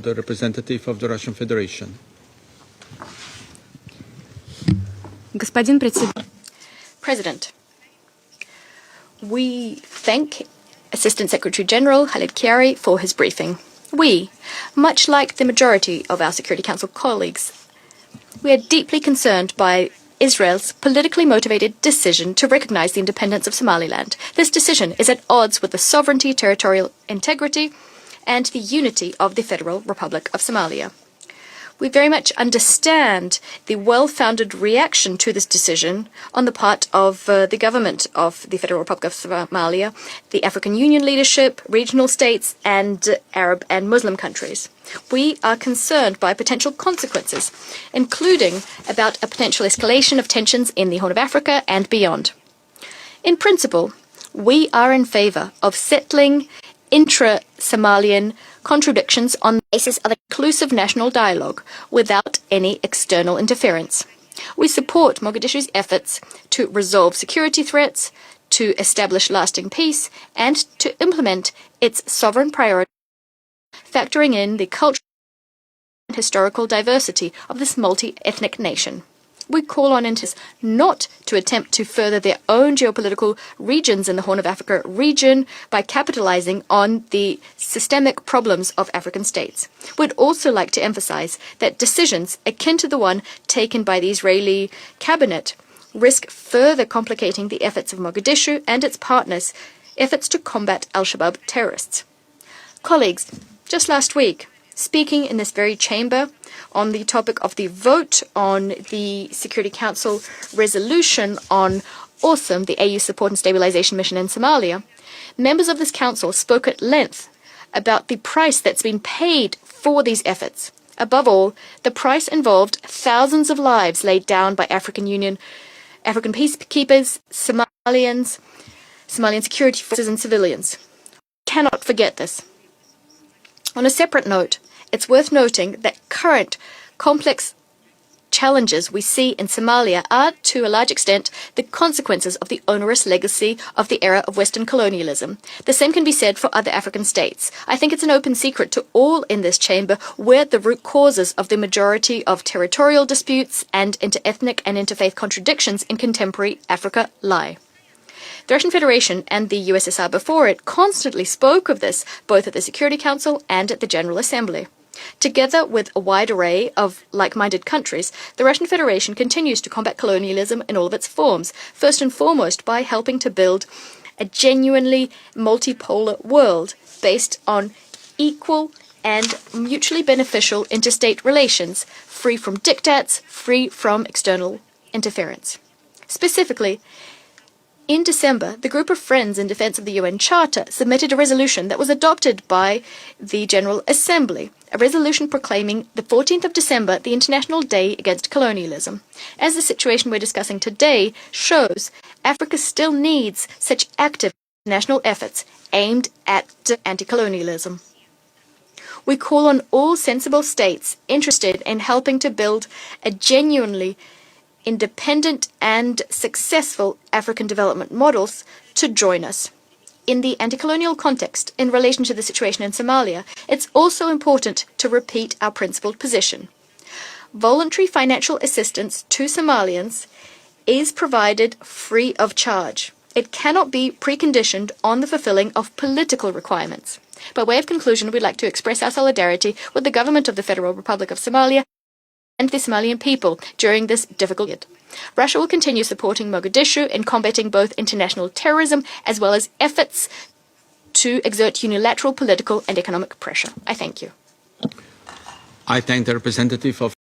the representative of the Russian Federation. President, we thank Assistant Secretary General Khalid for his briefing. We, much like the majority of our Security Council colleagues, we are deeply concerned by Israel's politically motivated decision to recognize the independence of Somaliland. This decision is at odds with the sovereignty, territorial integrity, and the unity of the Federal Republic of Somalia. We very much understand the well-founded reaction to this decision on the part of the government of the Federal Republic of Somalia, the African Union leadership, regional states, and Arab and Muslim countries. We are concerned by potential consequences, including about a potential escalation of tensions in the Horn of Africa and beyond. In principle, we are in favor of settling intra-Somalian contradictions on the basis of inclusive national dialogue without any external interference. We support Mogadishu's efforts to resolve security threats, to establish lasting peace, and to implement its sovereign priorities, factoring in the cultural and historical diversity of this multi-ethnic nation. We call on entities not to attempt to further their own geopolitical regions in the Horn of Africa region by capitalizing on the systemic problems of African states. We'd also like to emphasize that decisions akin to the one taken by the Israeli cabinet risk further complicating the efforts of Mogadishu and its partners' efforts to combat al-Shabaab terrorists. Colleagues, just last week, speaking in this very chamber on the topic of the vote on the Security Council resolution on AWESOM, the AU Support and Stabilization Mission in Somalia, members of this council spoke at length about the price that's been paid for these efforts. Above all, the price involved thousands of lives laid down by African peacekeepers, Somalian security forces and civilians. We cannot forget this. On a separate note, it's worth noting that current complex challenges we see in Somalia are, to a large extent, the consequences of the onerous legacy of the era of Western colonialism. The same can be said for other African states. I think it's an open secret to all in this chamber where the root causes of the majority of territorial disputes and inter-ethnic and interfaith contradictions in contemporary Africa lie. The Russian Federation and the USSR before it constantly spoke of this, both at the Security Council and at the General Assembly. Together with a wide array of like-minded countries, the Russian Federation continues to combat colonialism in all of its forms, first and foremost by helping to build a genuinely multipolar world based on equal and mutually beneficial interstate relations, free from diktats, free from external interference. Specifically, in December, the Group of Friends in Defense of the UN Charter submitted a resolution that was adopted by the General Assembly, a resolution proclaiming the 14th of December the International Day Against Colonialism. As the situation we're discussing today shows, Africa still needs such active national efforts aimed at anti-colonialism. We call on all sensible states interested in helping to build a genuinely independent and successful African development models to join us. In the anti-colonial context, in relation to the situation in Somalia, it's also important to repeat our principled position. Voluntary financial assistance to Somalians is provided free of charge. It cannot be preconditioned on the fulfilling of political requirements. By way of conclusion, we'd like to express our solidarity with the government of the Federal Republic of Somalia and the Somalian people during this difficult period. Russia will continue supporting Mogadishu in combating both international terrorism as well as efforts to exert unilateral political and economic pressure. I thank you. I thank the representative of